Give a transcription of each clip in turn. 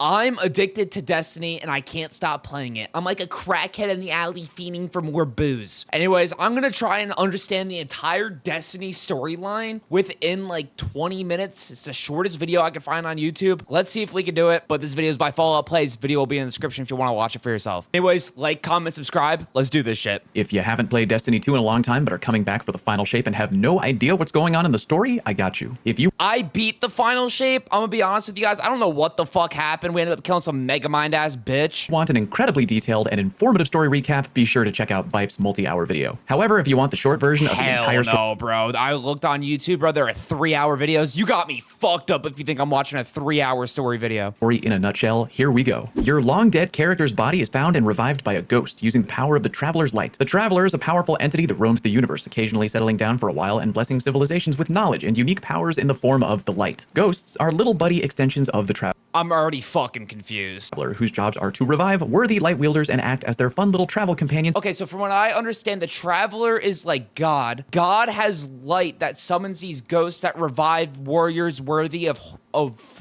I'm addicted to Destiny and I can't stop playing it. I'm like a crackhead in the alley fiending for more booze. Anyways, I'm gonna try and understand the entire Destiny storyline within like 20 minutes. It's the shortest video I can find on YouTube. Let's see if we can do it. But this video is by Fallout Plays. Video will be in the description if you want to watch it for yourself. Anyways, like, comment, subscribe. Let's do this shit. If you haven't played Destiny 2 in a long time but are coming back for the final shape and have no idea what's going on in the story, I got you. If you I beat the final shape. I'm gonna be honest with you guys. I don't know what the fuck happened. We ended up killing some Megamind ass bitch. want an incredibly detailed and informative story recap, be sure to check out Bipes' multi-hour video. However, if you want the short version of the entire story, no, bro. I looked on YouTube, bro. There are 3-hour videos. You got me fucked up if you think I'm watching a 3-hour story video. in a nutshell, here we go. Your long-dead character's body is found and revived by a ghost using the power of the Traveler's Light. The Traveler is a powerful entity that roams the universe, occasionally settling down for a while and blessing civilizations with knowledge and unique powers in the form of the light. Ghosts are little buddy extensions of the Traveler. I'm already fucking confused. Whose jobs are to revive worthy light wielders and act as their fun little travel companions. Okay, so from what I understand, the Traveler is like God. God has light that summons these ghosts that revive warriors worthy of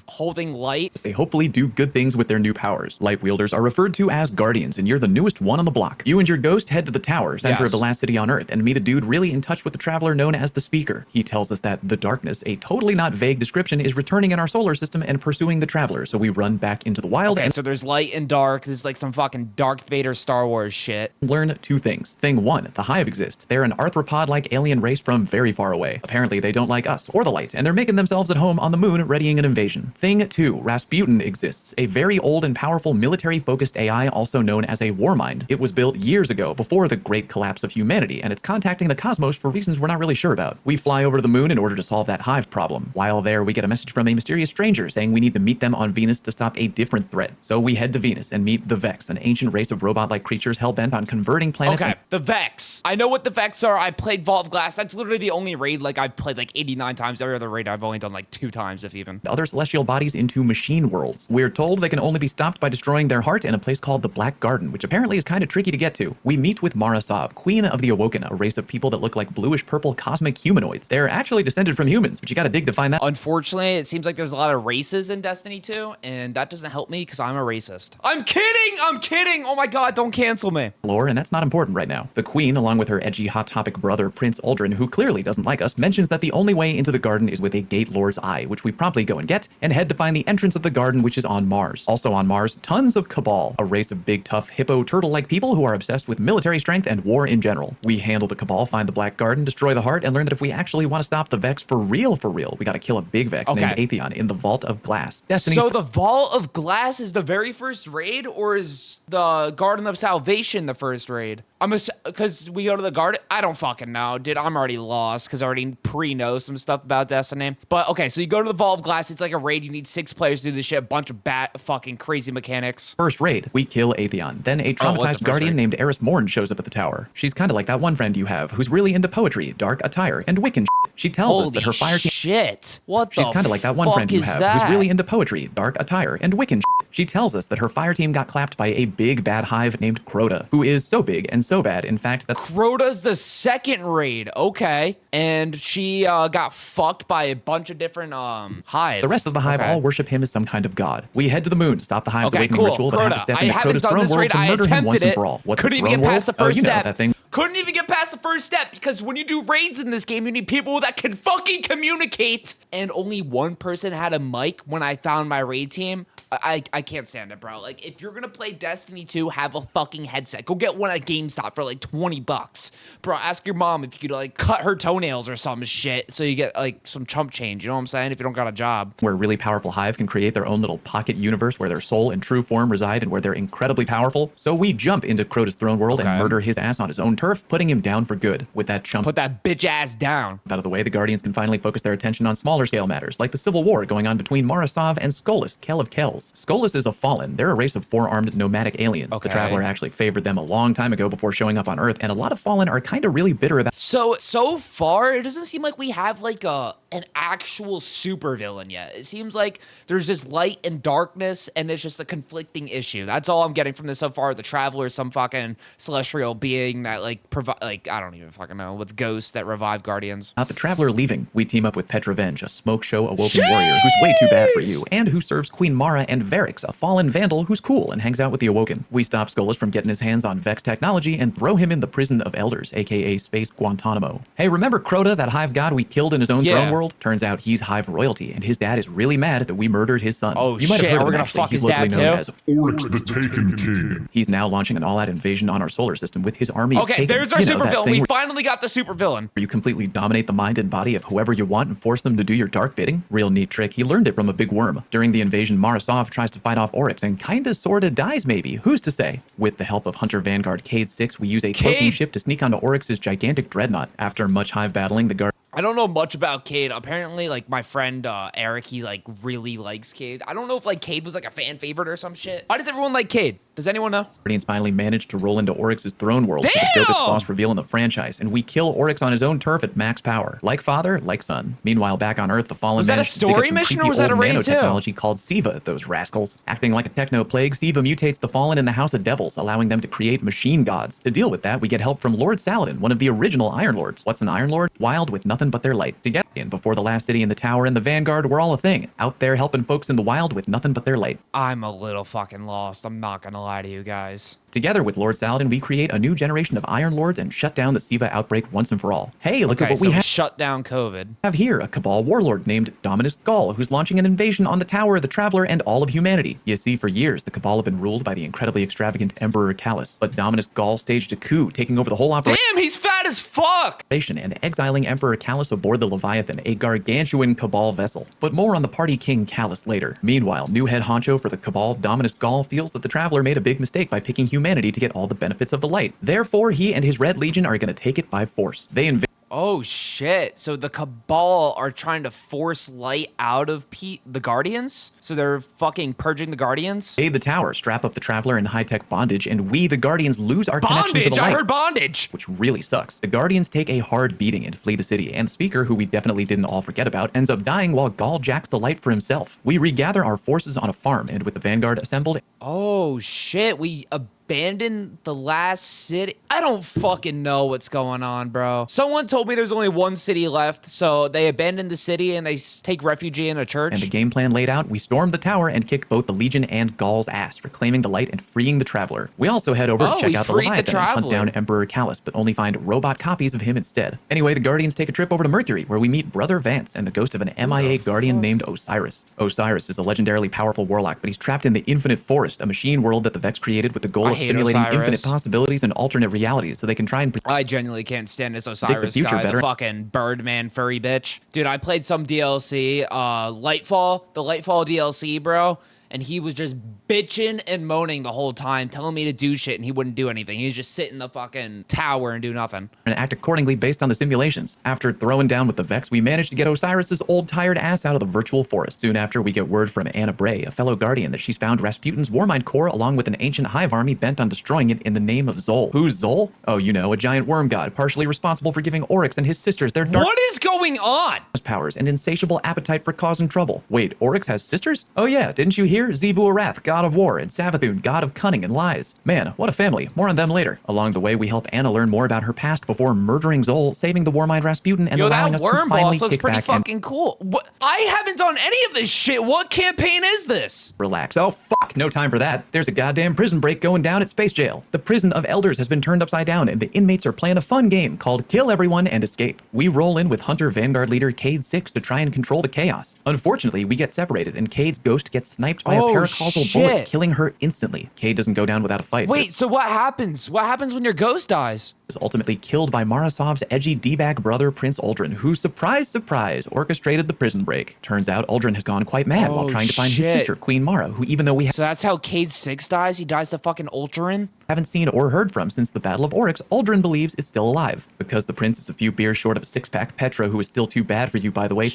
holding light. They hopefully do good things with their new powers. Light wielders are referred to as guardians, and you're the newest one on the block. You and your ghost head to the tower, center of the last city on Earth, and meet a dude really in touch with the Traveler known as the Speaker. He tells us that the darkness, a totally not vague description, is returning in our solar system and pursuing the Traveler, so we run back into the wild and so there's light and dark. This is like some fucking Darth Vader Star Wars shit. learn two things. Thing one, the Hive exists. They're an arthropod-like alien race from very far away. Apparently they don't like us or the light, and they're making themselves at home on the moon, readying an invasion. Thing two, Rasputin exists, a very old and powerful military-focused AI also known as a Warmind. It was built years ago, before the great collapse of humanity, and it's contacting the cosmos for reasons we're not really sure about. We fly over to the moon in order to solve that Hive problem. While there, we get a message from a mysterious stranger saying we need to meet them on Venus to stop a different threat. So we head to Venus and meet the Vex, an ancient race of robot-like creatures hell-bent on converting planets. Okay, the Vex. I know what the Vex are. I played Vault of Glass. That's literally the only raid like I've played like 89 times. Every other raid I've only done like 2 times, if even. Other celestial bodies into machine worlds. We're told they can only be stopped by destroying their heart in a place called the Black Garden, which apparently is kind of tricky to get to. We meet with Mara Sov, Queen of the Awoken, a race of people that look like bluish-purple cosmic humanoids. They're actually descended from humans, but you gotta dig to find that. Unfortunately, it seems like there's a lot of races in Destiny 2, and that doesn't help me because I'm a racist. I'm kidding! I'm kidding! Oh my god, don't cancel me. Lore, and that's not important right now. The Queen, along with her edgy Hot Topic brother, Prince Uldren, who clearly doesn't like us, mentions that the only way into the garden is with a Gate Lord's Eye, which we promptly go and get, and head to find the entrance of the garden, which is on Mars. Also on Mars, tons of Cabal, a race of big, tough, hippo, turtle-like people who are obsessed with military strength and war in general. We handle the Cabal, find the Black Garden, destroy the heart, and learn that if we actually want to stop the Vex for real, we gotta kill a big Vex named Atheon in the Vault of Glass. Destiny. So the Vault of Glass is the very first raid, or is the Garden of Salvation the first raid? Because we go to the garden? I don't fucking know, dude. I'm already lost because I already pre-know some stuff about Destiny. But okay, so you go to the Vault of Glass. It's like a raid. You need 6 players to do this shit. A bunch of fucking crazy mechanics. First raid, we kill Atheon. Then a traumatized guardian named Eris Morn shows up at the tower. She's kind of like that one friend you have who's really into poetry, dark attire, and Wiccan shit. She tells us that her fire team... She's kind of like that one friend you have who's really into poetry, dark attire, and Wiccan shit. She tells us that her fire team got clapped by a big bad hive named Crota, who is so big and so bad, in fact, that... Crota's the second raid, okay. And she got fucked by a bunch of different hives. The rest of the hive all worship him as some kind of god. We head to the moon to stop the hive's awakening ritual that had to step into Crota's throne world to murder him once and for all. What's Couldn't even get past the first step. That thing. Couldn't even get past the first step because when you do raids in this game, you need people that can fucking communicate. And only one person had a mic when I found my raid team. I can't stand it, bro. Like, if you're gonna play Destiny 2, have a fucking headset. Go get one at GameStop for like 20 bucks. Bro, ask your mom if you could like cut her toenails or some shit so you get like some chump change, you know what I'm saying, if you don't got a job. Where a really powerful hive can create their own little pocket universe where their soul and true form reside and where they're incredibly powerful. So we jump into Crota's throne world and murder his ass on his own turf, putting him down for good with that chump. Put that bitch ass down. Out of the way, the Guardians can finally focus their attention on smaller scale matters, like the civil war going on between Mara Sov and Skolas, Kell of Kells. Skolas is a Fallen. They're a race of 4-armed nomadic aliens. The Traveler actually favored them a long time ago before showing up on Earth, and a lot of Fallen are kind of really bitter about... So far, it doesn't seem like we have like a an actual supervillain yet. It seems like there's this light and darkness, and it's just a conflicting issue. That's all I'm getting from this so far. The Traveler is some fucking celestial being that like provide, like, I don't even fucking know, with ghosts that revive Guardians. Not the Traveler leaving. We team up with Petrovenge, a smoke show awoken warrior who's way too bad for you, and who serves Queen Mara, and Varix, a fallen vandal who's cool and hangs out with the Awoken. We stop Skolas from getting his hands on Vex technology and throw him in the prison of Elders, aka Space Guantanamo. Hey, remember Crota, that Hive god we killed in his own throne world? Turns out he's Hive royalty, and his dad is really mad that we murdered his son. Oh you might shit, have heard we're of him, gonna actually. fuck He's his dad locally known too? as Oryx the Taken King. He's now launching an all-out invasion on our solar system with his army of Okay, Taken. there's our You know, that supervillain. thing We where finally got the supervillain. you completely dominate the mind and body of whoever you want and force them to do your dark bidding. Real neat trick. He learned it from a big worm. During the invasion, Marasov tries to fight off Oryx and kinda sorta dies maybe. Who's to say? With the help of Hunter Vanguard Cade 6, we use a cloaking ship to sneak onto Oryx's gigantic dreadnought. After much Hive battling, the guard I don't know much about Cade. Apparently, like, my friend Eric, he like really likes Cade. I don't know if like Cade was like a fan favorite or some shit. Why does everyone like Cade? Does anyone know? Guardians finally managed to roll into Oryx's throne world with the dopest boss reveal in the franchise, and we kill Oryx on his own turf at max power. Like father, like son. Meanwhile, back on Earth, the Fallen Was that a managed to dig up story some mission or creepy was that old a raid too? nanotechnology called Siva, those rascals. Acting like a techno plague, Siva mutates the Fallen in the House of Devils, allowing them to create machine gods. To deal with that, we get help from Lord Saladin, one of the original Iron Lords. What's an Iron Lord? Wild with nothing but their light. Together, and before the last city in the tower and the Vanguard were all a thing. Out there helping folks in the wild with nothing but their light. I'm a little fucking lost. I'm not gonna lie to you guys. Together with Lord Saladin, we create a new generation of Iron Lords and shut down the Siva outbreak once and for all. Hey, look at what we shut down COVID. have here, a Cabal warlord named Dominus Gall, who's launching an invasion on the Tower, the Traveler, and all of humanity. You see, for years, the Cabal have been ruled by the incredibly extravagant Emperor Callus, but Dominus Gall staged a coup, taking over the whole operation Damn, he's fat as fuck! and exiling Emperor Callus aboard the Leviathan, a gargantuan Cabal vessel. But more on the party king Callus later. Meanwhile, new head honcho for the Cabal, Dominus Gall, feels that the Traveler made a big mistake by picking humanity to get all the benefits of the light. Therefore, he and his Red Legion are going to take it by force. They invade Oh shit. So the Cabal are trying to force light out of the Guardians? So they're fucking purging the Guardians? the tower, strap up the Traveler in high-tech bondage, and we, the Guardians, lose our connection to the Bondage! light. I heard bondage! Which really sucks. The Guardians take a hard beating and flee the city, and Speaker, who we definitely didn't all forget about, ends up dying while Gall jacks the light for himself. We regather our forces on a farm, and with the Vanguard assembled, Oh shit, we abandoned the last city? I don't fucking know what's going on, bro. Someone told me there's only one city left, so they abandoned the city and they take refuge in a church. and the game plan laid out, we storm the tower and kick both the Legion and Gall's ass, reclaiming the light and freeing the Traveler. We also head over to check out the Leviathan and hunt down Emperor Callus, but only find robot copies of him instead. Anyway, the Guardians take a trip over to Mercury, where we meet Brother Vance and the ghost of an MIA Guardian named Osiris. Osiris is a legendarily powerful warlock, but he's trapped in the Infinite Forest, a machine world that the Vex created with the goal of simulating infinite possibilities and alternate realities so they can try and I genuinely can't stand this Osiris future guy, better. the fucking Birdman furry bitch. Dude, I played some DLC, the Lightfall DLC, bro, and he was just bitching and moaning the whole time, telling me to do shit, and he wouldn't do anything. He was just sit in the fucking tower and do nothing. and act accordingly based on the simulations. After throwing down with the Vex, we managed to get Osiris's old tired ass out of the virtual forest. Soon after, we get word from Anna Bray, a fellow Guardian, that she's found Rasputin's Warmind core along with an ancient Hive army bent on destroying it in the name of Zol. Who's Zol? Oh, you know, a giant worm god, partially responsible for giving Oryx and his sisters their dark What is going on? powers and insatiable appetite for causing trouble. Wait, Oryx has sisters? Oh yeah, didn't you hear? Xivu Arath, god of war, and Savathun, god of cunning and lies. Man, what a family. More on them later. Along the way, we help Anna learn more about her past before murdering Zol, saving the Warmind Rasputin, and allowing us that to worm finally boss looks kick pretty back and fucking cool. What? I haven't done any of this shit. What campaign is this? relax. Oh, fuck, no time for that. There's a goddamn prison break going down at Space Jail. The prison of Elders has been turned upside down, and the inmates are playing a fun game called Kill Everyone and Escape. We roll in with Hunter Vanguard leader Cade 6 to try and control the chaos. Unfortunately, we get separated, and Cade's ghost gets sniped by a paracausal bullet, killing her instantly. Cade doesn't go down without a fight. Wait, so what happens? What happens when your ghost dies? Was ultimately killed by Marasov's edgy D-bag brother Prince Uldren, who, surprise, surprise, orchestrated the prison break. Turns out Uldren has gone quite mad while trying to find his sister, Queen Mara, who even though we So that's how Cade 6 dies? He dies to fucking Ultron? haven't seen or heard from since the Battle of Oryx, Uldren believes is still alive. Because the prince is a few beers short of a six-pack, Petra, who is still too bad for you, by the way,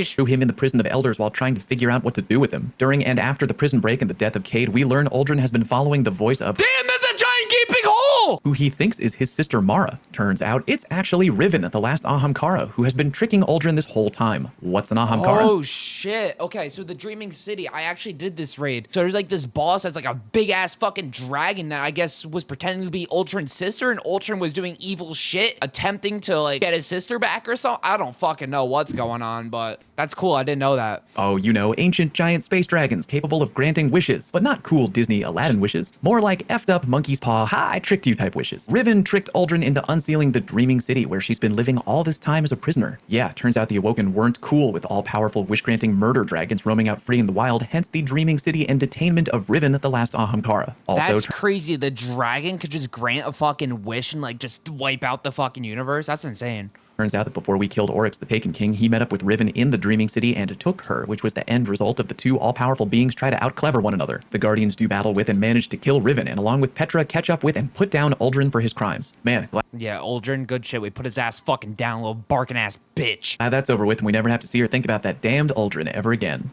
threw him in the prison of Elders while trying to figure out what to do with him. During and after the prison break and the death of Cade, we learn Uldren has been following the voice of Damn, that's a giant gaping hole! Cool! who he thinks is his sister Mara. Turns out it's actually Riven, the last Ahamkara, who has been tricking Uldren this whole time. What's an Ahamkara? Oh shit. Okay, so the Dreaming City, I actually did this raid. So there's like this boss that's like a big ass fucking dragon that I guess was pretending to be Uldren's sister, and Uldren was doing evil shit, attempting to like get his sister back or something. I don't fucking know what's going on, but that's cool. I didn't know that. Oh, you know, ancient giant space dragons capable of granting wishes, but not cool Disney Aladdin wishes. More like effed up monkey's paw, ha, I tricked you type wishes. Riven tricked Uldren into unsealing the Dreaming City where she's been living all this time as a prisoner. Yeah, turns out the Awoken weren't cool with all-powerful wish-granting murder dragons roaming out free in the wild, hence the Dreaming City and detainment of Riven, the last Ahamkara. Also, That's crazy. The dragon could just grant a fucking wish and like just wipe out the fucking universe. That's insane. turns out that before we killed Oryx the Taken King, he met up with Riven in the Dreaming City and took her, which was the end result of the two all-powerful beings try to outclever one another. The Guardians do battle with and manage to kill Riven, and along with Petra, catch up with and put down Uldren for his crimes. Man, Yeah, Uldren, good shit. We put his ass fucking down, little barking ass bitch. glad that's over with and we never have to see or think about that damned Uldren ever again.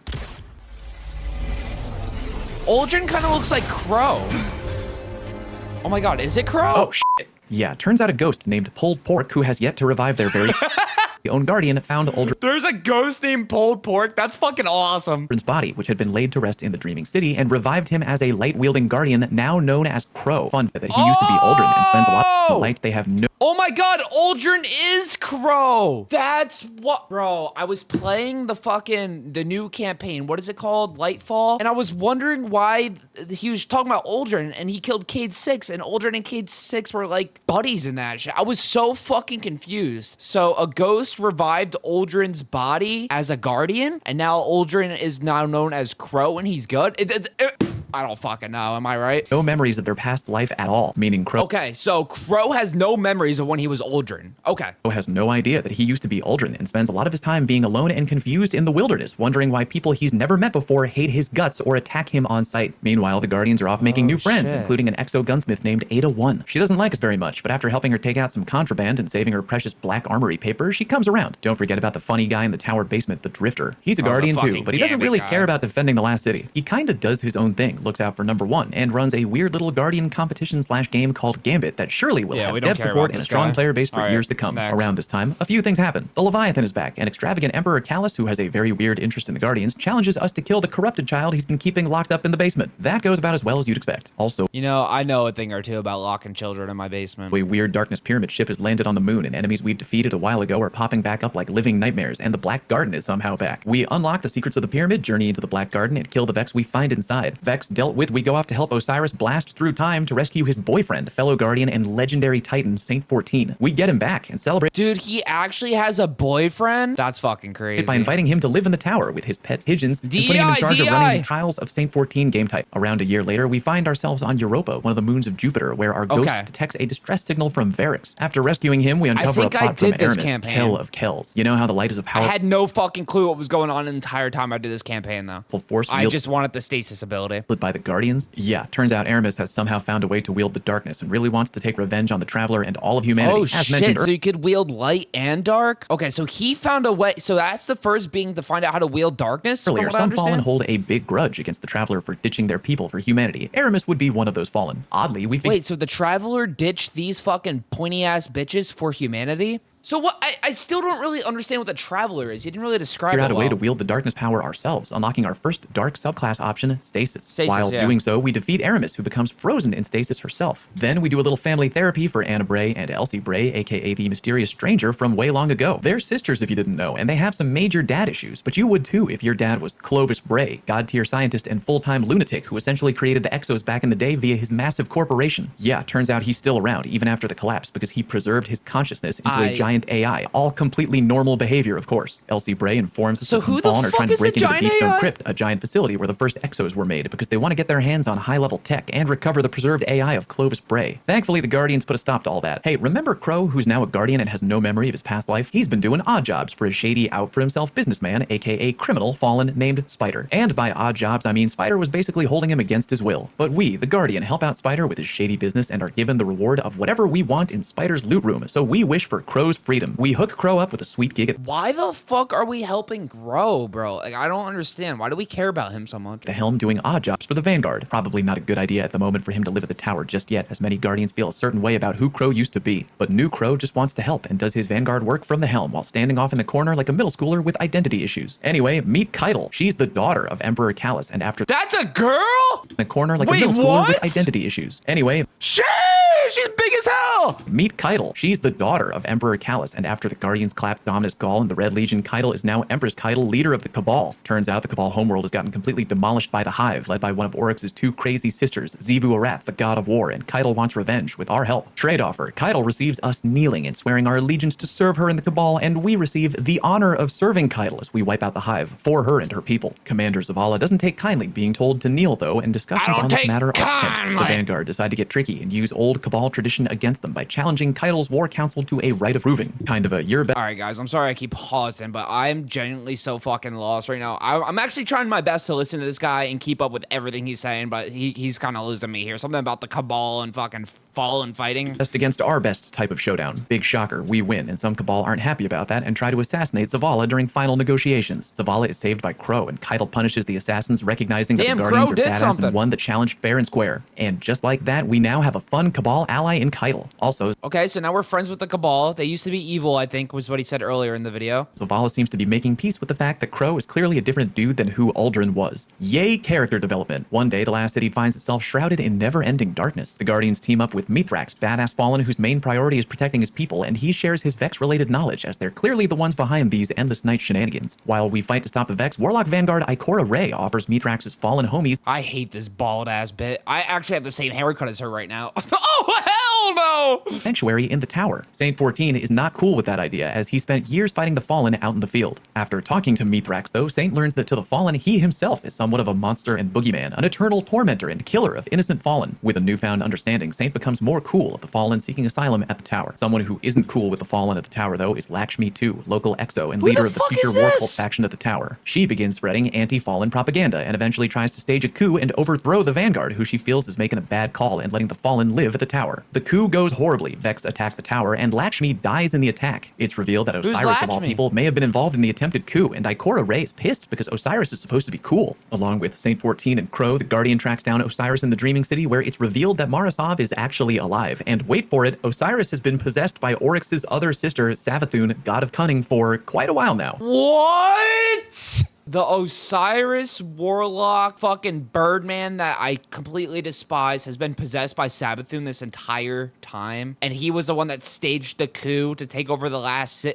Uldren kind of looks like Crow. Oh my god, is it Crow? Oh, shit. Yeah, turns out a ghost named Pulled Pork, who has yet to revive their very own Guardian, found Uldren's There's a ghost named Pulled Pork. That's fucking awesome. body, which had been laid to rest in the Dreaming City, and revived him as a light-wielding Guardian, now known as Crow. Fun fact that he used to be Uldren and spends a lot of the light. They have no Oh my god, Uldren is Crow. That's what, bro. I was playing the new campaign. What is it called? Lightfall. And I was wondering why he was talking about Uldren and he killed Cade 6 and Uldren and Cade 6 were like buddies in that shit. I was so fucking confused. So a ghost revived Uldren's body as a guardian and now Uldren is now known as Crow and he's good. I don't fucking know. Am I right? memories of their past life at all, meaning Crow Okay, so Crow has no memories of when he was Uldren. Okay. has no idea that he used to be Uldren and spends a lot of his time being alone and confused in the wilderness, wondering why people he's never met before hate his guts or attack him on sight. Meanwhile, the Guardians are off making new friends, shit. including an exo gunsmith named Ada 1. She doesn't like us very much, but after helping her take out some contraband and saving her precious black armory paper, she comes around. Don't forget about the funny guy in the tower basement, the Drifter. He's a the Guardian too, fucking but he doesn't Gambit really guy. care about defending the last city. He kinda does his own thing, looks out for number 1, and runs a weird little Guardian competition/game called Gambit that surely will Yeah, we have don't dev care support about and a this strong guy. player base for All right, years to come. next. Around this time, a few things happen. The Leviathan is back, and extravagant Emperor Callus, who has a very weird interest in the Guardians, challenges us to kill the corrupted child he's been keeping locked up in the basement. That goes about as well as you'd expect. Also, You know, I know a thing or two about locking children in my basement. a weird Darkness Pyramid ship has landed on the moon, and enemies we've defeated a while ago are popping back up like living nightmares, and the Black Garden is somehow back. We unlock the secrets of the pyramid, journey into the Black Garden, and kill the Vex we find inside. Vex dealt with, we go off to help Osiris blast through time to rescue his boyfriend, fellow Guardian, and legendary Titan, Saint 14. We get him back and celebrate Dude, he actually has a boyfriend? That's fucking crazy. by inviting him to live in the tower with his pet pigeons and putting him in charge of running the Trials of Saint 14 game type. Around a year later, we find ourselves on Europa, one of the moons of Jupiter, where our ghost Okay. detects a distress signal from Varix. After rescuing him, we uncover a think I plot from did this Aramis, campaign. Kell of Kells. You know how the light is a I powerful had no fucking clue what was going on the entire time I did this campaign, though. force I wielded just wanted the stasis ability. by the Guardians? Yeah, turns out Aramis has somehow found a way to wield the darkness and really wants to take revenge on the Traveler and all of humanity. Oh, As shit. mentioned So you could wield light and dark? Okay, so he found a way. So that's the first being to find out how to wield darkness? From earlier, what I some Fallen understand? hold a big grudge against the Traveler for ditching their people for humanity. Aramis would be one of those Fallen. Oddly, we Wait, so the Traveler ditched these fucking pointy ass bitches for humanity? So what? I still don't really understand what the Traveler is. You didn't really describe figured it out a way well. to wield the darkness power ourselves, unlocking our first dark subclass option, Stasis. Stasis, While yeah. doing so, we defeat Aramis, who becomes frozen in Stasis herself. Then we do a little family therapy for Anna Bray and Elsie Bray, aka the mysterious stranger from way long ago. They're sisters if you didn't know, and they have some major dad issues, but you would too if your dad was Clovis Bray, god-tier scientist and full-time lunatic who essentially created the Exos back in the day via his massive corporation. Yeah, turns out he's still around, even after the collapse, because he preserved his consciousness into a giant AI, all completely normal behavior, of course. Elsie Bray informs us So that some who the Fallen are fuck trying to is the break into the giant Beefstone AI? Crypt, a giant facility where the first Exos were made, because they want to get their hands on high-level tech and recover the preserved AI of Clovis Bray. Thankfully, the Guardians put a stop to all that. Hey, remember Crow, who's now a Guardian and has no memory of his past life? He's been doing odd jobs for a shady, out-for-himself businessman, aka criminal Fallen named Spider. And by odd jobs, I mean Spider was basically holding him against his will. But we, the Guardian, help out Spider with his shady business and are given the reward of whatever we want in Spider's loot room, so we wish for Crow's freedom. We hook Crow up with a sweet gig at Why the fuck are we helping Grow, bro? Like, I don't understand. Why do we care about him so much? the helm doing odd jobs for the Vanguard. Probably not a good idea at the moment for him to live at the tower just yet, as many Guardians feel a certain way about who Crow used to be. But new Crow just wants to help and does his Vanguard work from the helm while standing off in the corner like a middle schooler with identity issues. Anyway, meet Keitel. She's the daughter of Emperor Callus, and after That's a girl? in the corner like Wait, a middle schooler with what? identity issues. Anyway, Shit! She's big as hell! meet Keitel. She's the daughter of Emperor Callus, and after the Guardians clapped Dominus Gaul and the Red Legion, Keitel is now Empress Keitel, leader of the Cabal. Turns out the Cabal homeworld has gotten completely demolished by the Hive, led by one of Oryx's two crazy sisters, Xivu Arath, the god of war, and Keitel wants revenge with our help. Trade offer. Keitel receives us kneeling and swearing our allegiance to serve her in the Cabal, and we receive the honor of serving Keitel as we wipe out the Hive for her and her people. Commander Zavala doesn't take kindly being told to kneel, though, and discussions on this matter are tense. The Vanguard decide to get tricky and use old Cabal tradition against them by challenging Keitel's War Council to a rite of proving. Kind of a year back. All right, guys, I'm sorry I keep pausing, but I'm genuinely so fucking lost right now. I'm actually trying my best to listen to this guy and keep up with everything he's saying, but he's kind of losing me here. Something about the Cabal and fucking fallen fighting. Best against our best type of showdown. Big shocker, we win, and some Cabal aren't happy about that and try to assassinate Zavala during final negotiations. Zavala is saved by Crow, and Keitel punishes the assassins, recognizing that Damn, the Guardians Crow are did badass something. and won the challenge fair and square. And just like that, we now have a fun Cabal ally in Keitel. Also, Okay, so now we're friends with the Cabal. They used to be evil, I think, was what he said earlier in the video. Zavala seems to be making peace with the fact that Crow is clearly a different dude than who Aldrin was. Yay, character development. One day, the last city finds itself shrouded in never-ending darkness. The Guardians team up with Mithrax, badass Fallen, whose main priority is protecting his people, and he shares his Vex-related knowledge, as they're clearly the ones behind these Endless Night shenanigans. While we fight to stop the Vex, Warlock Vanguard Ikora Rey offers Mithrax's Fallen homies I hate this bald-ass bit. I actually have the same haircut as her right now. Oh, hell no! sanctuary in the tower. Saint 14 is not cool with that idea, as he spent years fighting the Fallen out in the field. After talking to Mithrax, though, Saint learns that to the Fallen, he himself is somewhat of a monster and boogeyman, an eternal tormentor and killer of innocent Fallen. With a newfound understanding, Saint becomes more cool of the Fallen seeking asylum at the tower. Someone who isn't cool with the Fallen at the tower, though, is Lakshmi 2, local exo and Who leader the of the fuck future is war cult this? faction at the tower. She begins spreading anti-Fallen propaganda and eventually tries to stage a coup and overthrow the Vanguard, who she feels is making a bad call and letting the Fallen live at the tower. The coup goes horribly. Vex attack the tower, and Lakshmi dies in the attack. It's revealed that Who's Osiris, of all Lakshmi? people, may have been involved in the attempted coup, and Ikora Rey is pissed because Osiris is supposed to be cool. Along with Saint 14 and Crow, the Guardian tracks down Osiris in the Dreaming City, where it's revealed that Marasov is actually alive. And wait for it, Osiris has been possessed by Oryx's other sister, Savathun, God of Cunning, for quite a while now. What? The Osiris Warlock fucking Birdman that I completely despise has been possessed by Sabathun this entire time. And he was the one that staged the coup to take over the last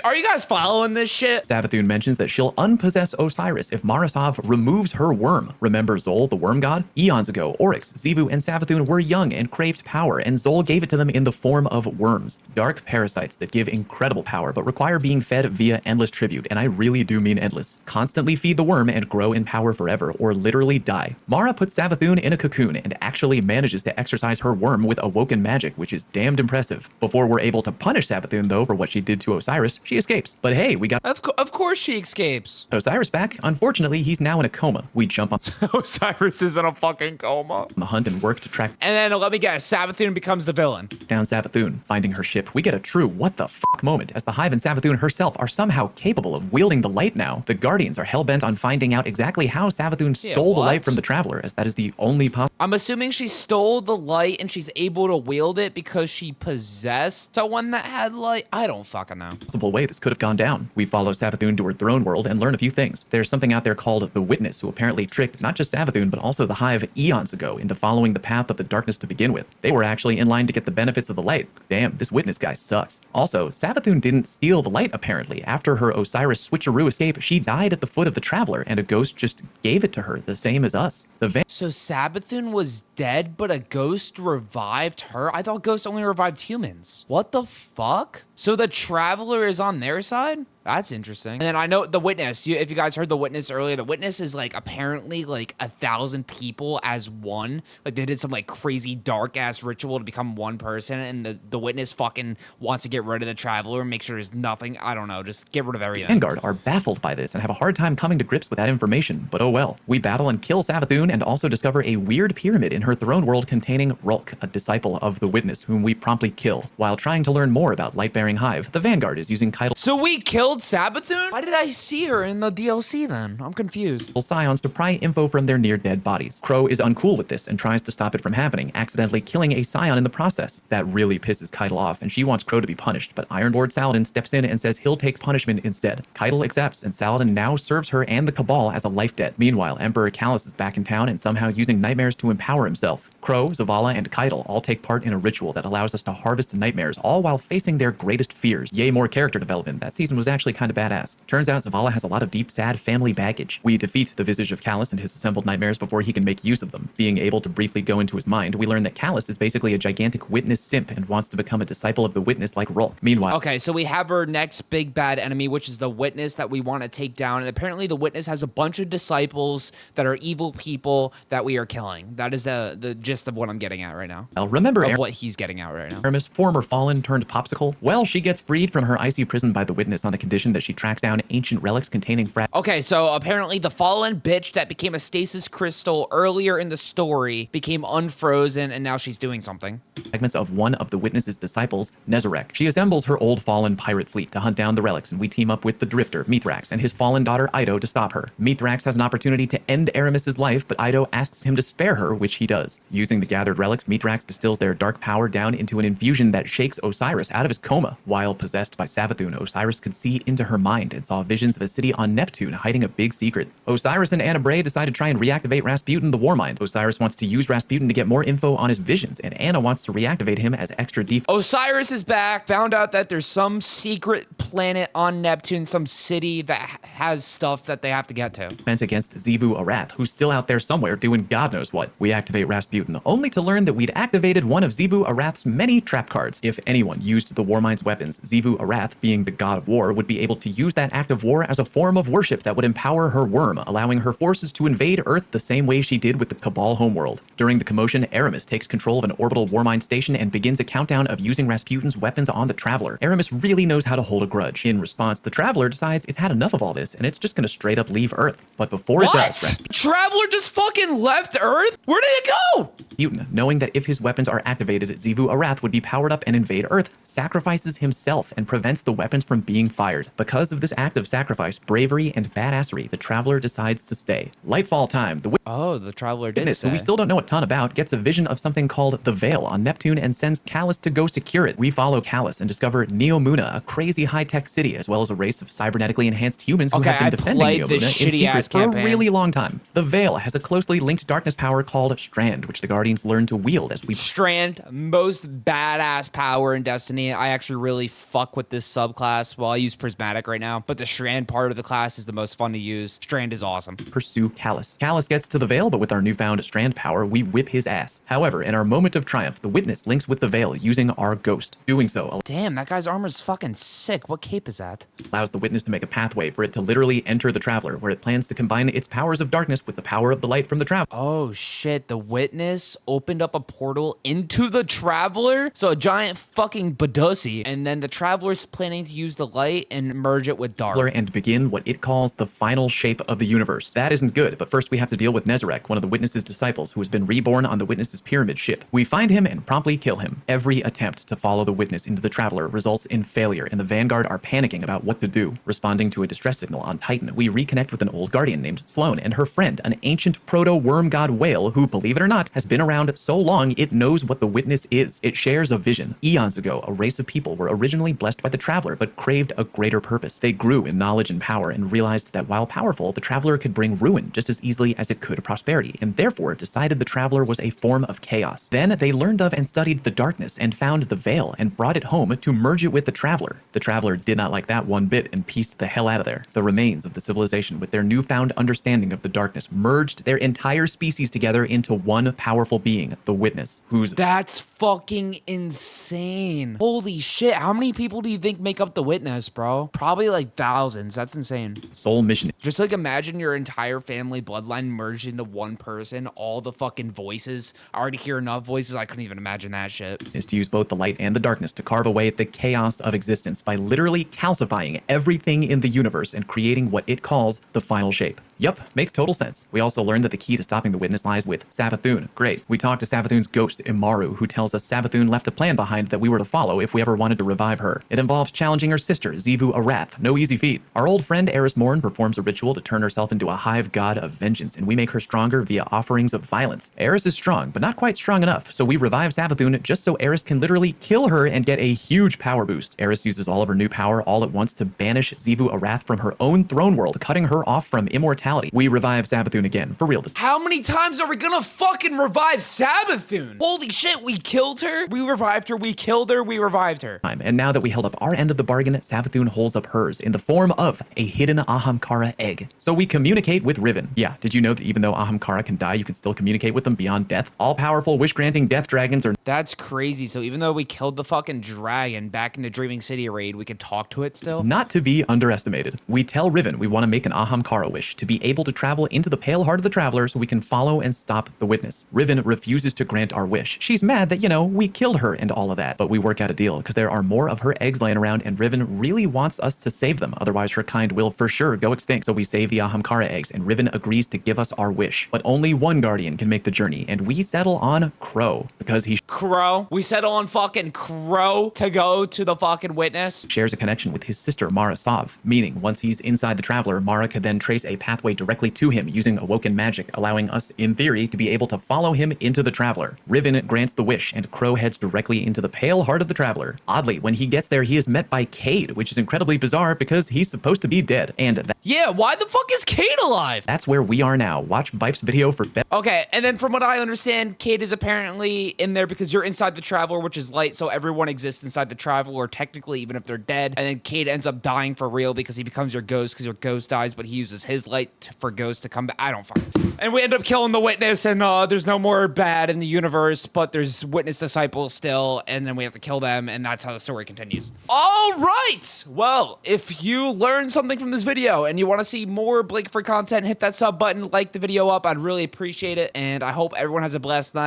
Are you guys following this shit? Savathun mentions that she'll unpossess Osiris if Marasov removes her worm. Remember Zol, the worm god? Eons ago, Oryx, Xivu, and Savathun were young and craved power, and Zol gave it to them in the form of worms. Dark parasites that give incredible power, but require being fed via endless tribute, and I really do mean endless. Constantly feed the worm and grow in power forever, or literally die. Mara puts Savathun in a cocoon and actually manages to exercise her worm with awoken magic, which is damned impressive. Before we're able to punish Savathun, though, for what she did to Osiris, she escapes. But hey, we got Of course she escapes. Osiris back. Unfortunately, he's now in a coma. We jump on Osiris is in a fucking coma. the hunt and work to track And then let me guess, Sabathun becomes the villain. down Savathun. Finding her ship, we get a true what the fuck moment, as the Hive and Savathun herself are somehow capable of wielding the light now. The Guardians are hell-bent on finding out exactly how Savathun stole the what? light from the Traveler, as that is the only I'm assuming she stole the light and she's able to wield it because she possessed someone that had light. I don't fucking know. possible way this could have gone down. We follow Savathun to her throne world and learn a few things. There's something out there called the Witness, who apparently tricked not just Savathun, but also the Hive eons ago into following the path of the darkness to begin with. They were actually in line to get the benefits of the light. Damn, this Witness guy sucks. Also, Savathun didn't steal the light, apparently. After her Osiris switcheroo escape, she died at the foot of the Traveler, and a ghost just gave it to her, the same as us. The So Sabathun was dead, but a ghost revived her? I thought ghosts only revived humans. What the fuck? So the Traveler is on their side? That's interesting. And then I know the Witness. If you guys heard the Witness earlier, the Witness is like apparently like 1,000 people as one. Like they did some like crazy dark ass ritual to become one person, and the Witness fucking wants to get rid of the Traveler and make sure there's nothing. I don't know, just get rid of everything. Vanguard are baffled by this and have a hard time coming to grips with that information, but oh well. We battle and kill Savathun and also discover a weird pyramid in her throne world containing Rulk, a disciple of the Witness, whom we promptly kill. While trying to learn more about Lightbearing Hive, the Vanguard is using Keitel So we killed Savathun? Why did I see her in the DLC then? I'm confused. Scions to pry info from their near-dead bodies. Crow is uncool with this and tries to stop it from happening, accidentally killing a Scion in the process. That really pisses Keitel off, and she wants Crow to be punished, but Iron Lord Saladin steps in and says he'll take punishment instead. Keitel accepts, and Saladin now serves her and the Cabal as a life debt. Meanwhile, Emperor Callus is back in town and somehow using nightmares to empower himself. Crow, Zavala, and Keitel all take part in a ritual that allows us to harvest nightmares, all while facing their greatest fears. Yay, more character development. That season was actually kind of badass. Turns out Zavala has a lot of deep, sad family baggage. We defeat the visage of Callus and his assembled nightmares before he can make use of them. Being able to briefly go into his mind, we learn that Callus is basically a gigantic Witness simp and wants to become a disciple of the Witness like Rulk. Meanwhile, Okay, so we have our next big bad enemy, which is the Witness that we want to take down. And apparently the Witness has a bunch of disciples that are evil people that we are killing. That is the gist of what I'm getting at right now. remember Of what he's getting at right now. Aramis, former Fallen turned Popsicle? Well, she gets freed from her icy prison by the Witness on the condition that she tracks down ancient relics containing Okay, so apparently the fallen bitch that became a stasis crystal earlier in the story became unfrozen, and now she's doing something. fragments of one of the Witness's disciples, Nezarec. She assembles her old fallen pirate fleet to hunt down the relics, and we team up with the Drifter, Mithrax, and his fallen daughter, Ido, to stop her. Mithrax has an opportunity to end Aramis's life, but Ido asks him to spare her, which he does. Using the gathered relics, Mithrax distills their dark power down into an infusion that shakes Osiris out of his coma. While possessed by Savathun, Osiris could see into her mind and saw visions of a city on Neptune hiding a big secret. Osiris and Anna Bray decide to try and reactivate Rasputin the Warmind. Osiris wants to use Rasputin to get more info on his visions, and Anna wants to reactivate him as extra Osiris is back, found out that there's some secret planet on Neptune, some city that has stuff that they have to get to. defense against Xivu Arath, who's still out there somewhere doing God knows what. We activate Rasputin, only to learn that we'd activated one of Xivu Arath's many trap cards. If anyone used the Warmind's weapons, Xivu Arath, being the god of war, would be able to use that act of war as a form of worship that would empower her worm, allowing her forces to invade Earth the same way she did with the Cabal homeworld. During the commotion, Aramis takes control of an orbital Warmind station and begins a countdown of using Rasputin's weapons on the Traveler. Aramis really knows how to hold a grudge. In response, the Traveler decides it's had enough of all this, and it's just gonna straight up leave Earth. But before it does, Traveler just fucking left Earth? Where did it go? Rasputin, knowing that if his weapons are activated, Xivu Arath would be powered up and invade Earth, sacrifices himself and prevents the weapons from being fired. Because of this act of sacrifice, bravery, and badassery, the Traveler decides to stay. Lightfall time, the Oh, the Traveler did Witness, who we still don't know a ton about, gets a vision of something called the Veil on Neptune and sends Callus to go secure it. We follow Callus and discover Neomuna, a crazy high-tech city, as well as a race of cybernetically enhanced humans who have been defending Neomuna in secret for a really long time. The Veil has a closely linked darkness power called Strand, which the Guardians learn to wield as we Strand, most badass power in Destiny. I actually really fuck with this subclass. Well, I use Prismatic right now, but the Strand part of the class is the most fun to use. Strand is awesome. pursue Callus. Callus gets to the Veil, but with our newfound Strand power, we whip his ass. However, in our moment of triumph, the Witness links with the Veil using our Ghost. Doing so Damn, that guy's armor is fucking sick. What cape is that? allows the Witness to make a pathway for it to literally enter the Traveler, where it plans to combine its powers of darkness with the power of the light from the Traveler. Oh shit, the Witness opened up a portal into the Traveler? So a giant fucking Badussi, and then the Traveler's planning to use the light and merge it with dark. And begin what it calls the final shape of the universe. That isn't good, but first we have to deal with Nezarec, one of the Witness's disciples, who has been reborn on the Witness's pyramid ship. We find him and promptly kill him. Every attempt to follow the Witness into the Traveler results in failure, and the Vanguard are panicking about what to do. Responding to a distress signal on Titan, we reconnect with an old Guardian named Sloane and her friend, an ancient proto-worm god whale who, believe it or not, has been around so long it knows what the Witness is. It shares a vision. Eons ago, a race of people were originally blessed by the Traveler, but craved a greater purpose. They grew in knowledge and power and realized that while powerful, the Traveler could bring ruin just as easily as it could prosperity, and therefore decided the Traveler was a form of chaos. Then they learned of and studied the darkness and found the Veil and brought it home to merge it with the Traveler. The Traveler did not like that one bit and pieced the hell out of there. The remains of the civilization, with their newfound understanding of the darkness, merged their entire species together into one powerful being, the Witness, whose That's fucking insane. Holy shit. How many people do you think make up the witness, bro? Probably like thousands. That's insane. Sole mission Just like imagine your entire family bloodline merged into one person, all the fucking voices. I already hear enough voices, I couldn't even imagine that shit. is to use both the light and the darkness to carve away at the chaos of existence by literally calcifying everything in the universe and creating what it calls the final shape. Yup, makes total sense. We also learned that the key to stopping the witness lies with Savathun. Great. We talked to Savathun's ghost, Imaru, who tells us Savathun left a plan behind that we were to follow if we ever wanted to revive her. It involves challenging her sister, Xivu Arath. No easy feat. Our old friend Eris Morn performs a ritual to turn herself into a hive god of vengeance, and we make her stronger via offerings of violence. Eris is strong, but not quite strong enough, so we revive Savathun just so Eris can literally kill her and get a huge power boost. Eris uses all of her new power all at once to banish Xivu Arath from her own throne world, cutting her off from immortality. We revive Savathun again, for real this How many times are we gonna fucking revive Savathun? Holy shit, we killed her, we revived her, we killed her, we revived her. time. And now that we held up our end of the bargain, Savathun holds up hers in the form of a hidden Ahamkara egg. So we communicate with Riven. Yeah, did you know that even though Ahamkara can die, you can still communicate with them beyond death? All-powerful, wish-granting death dragons are That's crazy. So even though we killed the fucking dragon back in the Dreaming City raid, we could talk to it still? not to be underestimated. We tell Riven we want to make an Ahamkara wish to be able to travel into the Pale Heart of the Traveler so we can follow and stop the witness. Riven refuses to grant our wish. She's mad that, we killed her and all of that. But we work out a deal because there are more of her eggs laying around and Riven really wants us to save them. Otherwise, her kind will for sure go extinct. So we save the Ahamkara eggs and Riven agrees to give us our wish. But only one guardian can make the journey and we settle on Crow because he Crow? We settle on fucking Crow to go to the fucking witness? shares a connection with his sister Mara Sov, meaning once he's inside the Traveler, Mara could then trace a pathway directly to him using awoken magic, allowing us, in theory, to be able to follow him into the Traveler. Riven grants the wish, and Crow heads directly into the Pale Heart of the Traveler. Oddly, when he gets there, he is met by Cade, which is incredibly bizarre because he's supposed to be dead, and Yeah, why the fuck is Cade alive? that's where we are now. Watch Bife's video for Okay, and then from what I understand, Cade is apparently in there because you're inside the Traveler, which is light, so everyone exists inside the Traveler, technically, even if they're dead. And then Cade ends up dying for real because he becomes your ghost because your ghost dies, but he uses his light for ghosts to come back. I don't fucking. And we end up killing the witness, and there's no more bad in the universe, but there's witness disciples still, and then we have to kill them, and that's how the story continues. All right! Well, if you learned something from this video and you want to see more Blake for content, hit that sub button, like the video up. I'd really appreciate it, and I hope everyone has a blessed night.